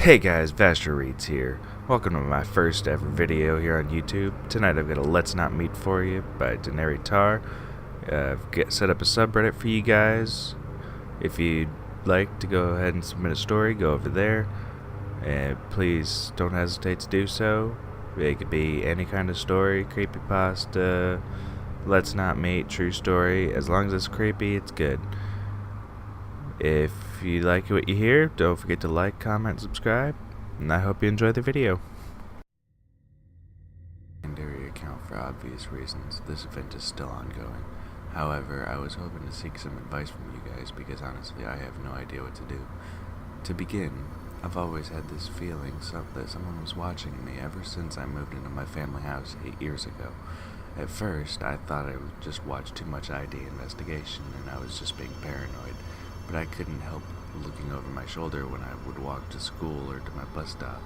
Hey guys, Vashtra here. Welcome to my first ever video here on YouTube. Tonight I've got a Let's Not Meet for you by Denary Tar. I've set up a subreddit for you guys. If you'd like to go ahead and submit a story, go over there. And please don't hesitate to do so. It could be any kind of story, creepypasta, Let's Not Meet, true story. As long as it's creepy, it's good. If you like what you hear, don't forget to like, comment, subscribe, and I hope you enjoy the video. Secondary account for obvious reasons. This event is still ongoing. However, I was hoping to seek some advice from you guys because honestly I have no idea what to do. To begin, I've always had this feeling that someone was watching me ever since I moved into my family house 8 years ago. At first, I thought I would just watch too much ID investigation and I was just being paranoid. But I couldn't help looking over my shoulder when I would walk to school or to my bus stop.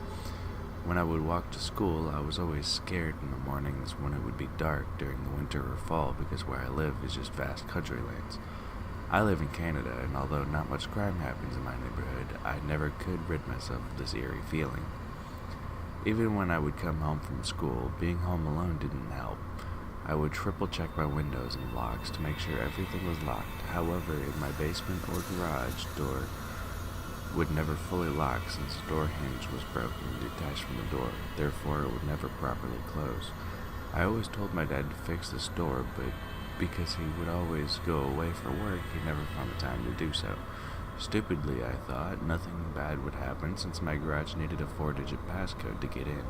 When I would walk to school, I was always scared in the mornings when it would be dark during the winter or fall because where I live is just vast country lanes. I live in Canada, and although not much crime happens in my neighborhood, I never could rid myself of this eerie feeling. Even when I would come home from school, being home alone didn't help. I would triple check my windows and locks to make sure everything was locked. However, in my basement or garage door would never fully lock since the door hinge was broken and detached from the door. Therefore, it would never properly close. I always told my dad to fix this door, but because he would always go away for work, he never found the time to do so. Stupidly, I thought nothing bad would happen since my garage needed a 4-digit passcode to get in.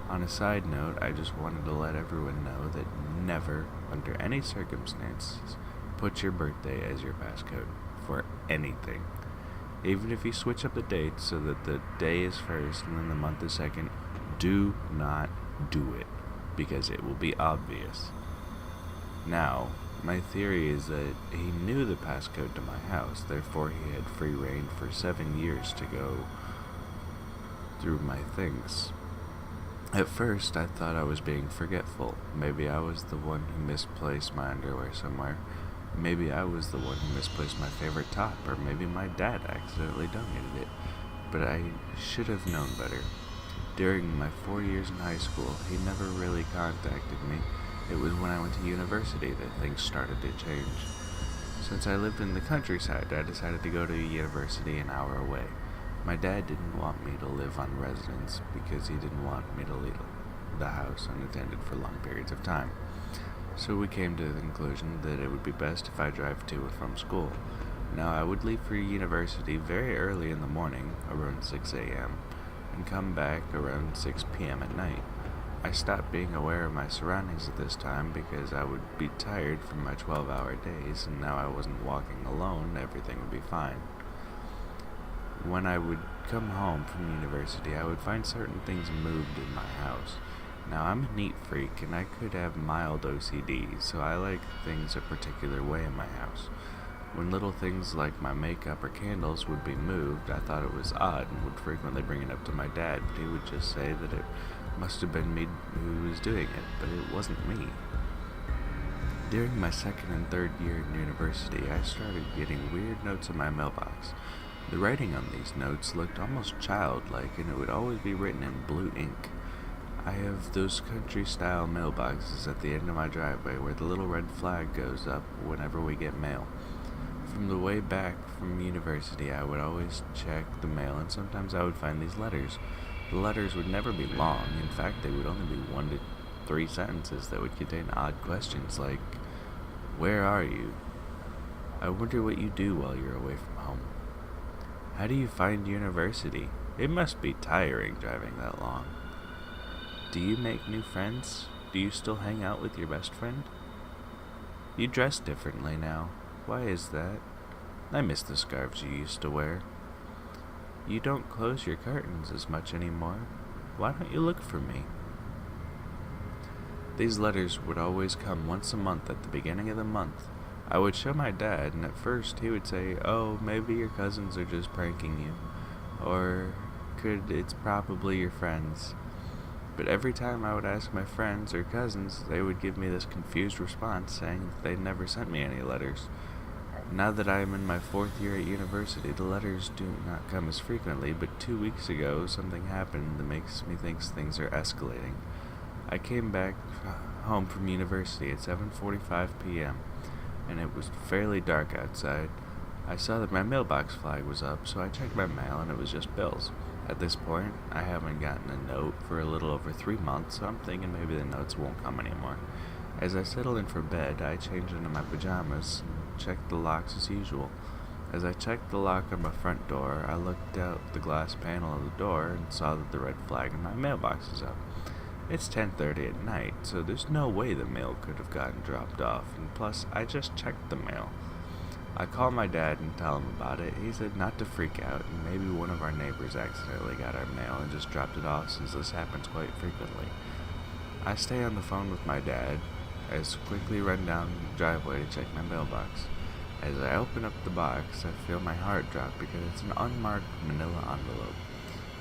On a side note, I just wanted to let everyone know that never, under any circumstances, put your birthday as your passcode for anything. Even if you switch up the date so that the day is first and then the month is second, do not do it, because it will be obvious. Now, my theory is that he knew the passcode to my house, therefore he had free reign for 7 years to go through my things. At first, I thought I was being forgetful. Maybe I was the one who misplaced my underwear somewhere. Maybe I was the one who misplaced my favorite top, or maybe my dad accidentally donated it. But I should have known better. During my 4 years in high school, he never really contacted me. It was when I went to university that things started to change. Since I lived in the countryside, I decided to go to a university an hour away. My dad didn't want me to live on residence because he didn't want me to leave the house unattended for long periods of time. So we came to the conclusion that it would be best if I drive to and from school. Now I would leave for university very early in the morning, around 6 a.m., and come back around 6 p.m. at night. I stopped being aware of my surroundings at this time because I would be tired from my 12-hour days, and now I wasn't walking alone, everything would be fine. When I would come home from university, I would find certain things moved in my house. Now, I'm a neat freak, and I could have mild OCD, so I like things a particular way in my house. When little things like my makeup or candles would be moved, I thought it was odd and would frequently bring it up to my dad, but he would just say that it must have been me who was doing it, but it wasn't me. During my second and third year in university, I started getting weird notes in my mailbox. The writing on these notes looked almost childlike, and it would always be written in blue ink. I have those country-style mailboxes at the end of my driveway where the little red flag goes up whenever we get mail. From the way back from university, I would always check the mail, and sometimes I would find these letters. The letters would never be long. In fact, they would only be 1 to 3 sentences that would contain odd questions like, "Where are you? I wonder what you do while you're away from home. How do you find university? It must be tiring driving that long. Do you make new friends? Do you still hang out with your best friend? You dress differently now. Why is that? I miss the scarves you used to wear. You don't close your curtains as much anymore. Why don't you look for me?" These letters would always come once a month at the beginning of the month. I would show my dad, and at first he would say, "Oh, maybe your cousins are just pranking you," or it's probably your friends. But every time I would ask my friends or cousins, they would give me this confused response saying they never sent me any letters. Now that I am in my 4th year at university, the letters do not come as frequently, but 2 weeks ago something happened that makes me think things are escalating. I came back home from university at 7:45 p.m., and it was fairly dark outside. I saw that my mailbox flag was up, so I checked my mail and it was just bills. At this point, I haven't gotten a note for a little over 3 months, so I'm thinking maybe the notes won't come anymore. As I settled in for bed, I changed into my pajamas and checked the locks as usual. As I checked the lock on my front door, I looked out the glass panel of the door and saw that the red flag in my mailbox is up. It's 10:30 at night, so there's no way the mail could have gotten dropped off, and plus, I just checked the mail. I called my dad and tell him about it. He said not to freak out, and maybe one of our neighbors accidentally got our mail and just dropped it off, since this happens quite frequently. I stay on the phone with my dad, as quickly run down the driveway to check my mailbox. As I open up the box, I feel my heart drop because it's an unmarked manila envelope.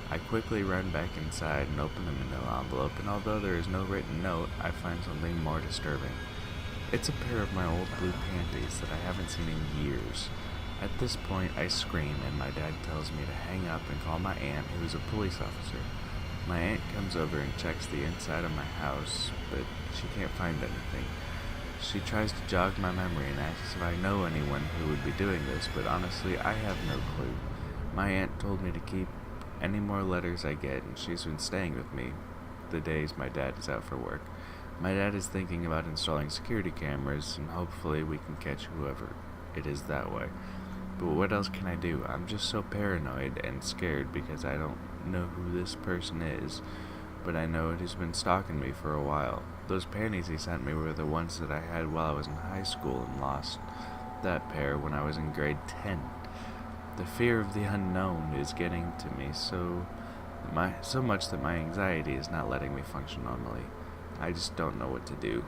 I quickly run back inside and open the manila envelope, and although there is no written note, I find something more disturbing. It's a pair of my old blue panties that I haven't seen in years. At this point, I scream, and my dad tells me to hang up and call my aunt, who is a police officer. My aunt comes over and checks the inside of my house, but she can't find anything. She tries to jog my memory and asks if I know anyone who would be doing this, but honestly, I have no clue. My aunt told me to keep any more letters I get, and she's been staying with me the days my dad is out for work. My dad is thinking about installing security cameras, and hopefully we can catch whoever it is that way. But what else can I do? I'm just so paranoid and scared because I don't know who this person is, but I know it has been stalking me for a while. Those panties he sent me were the ones that I had while I was in high school and lost that pair when I was in grade 10. The fear of the unknown is getting to me so much that my anxiety is not letting me function normally. I just don't know what to do.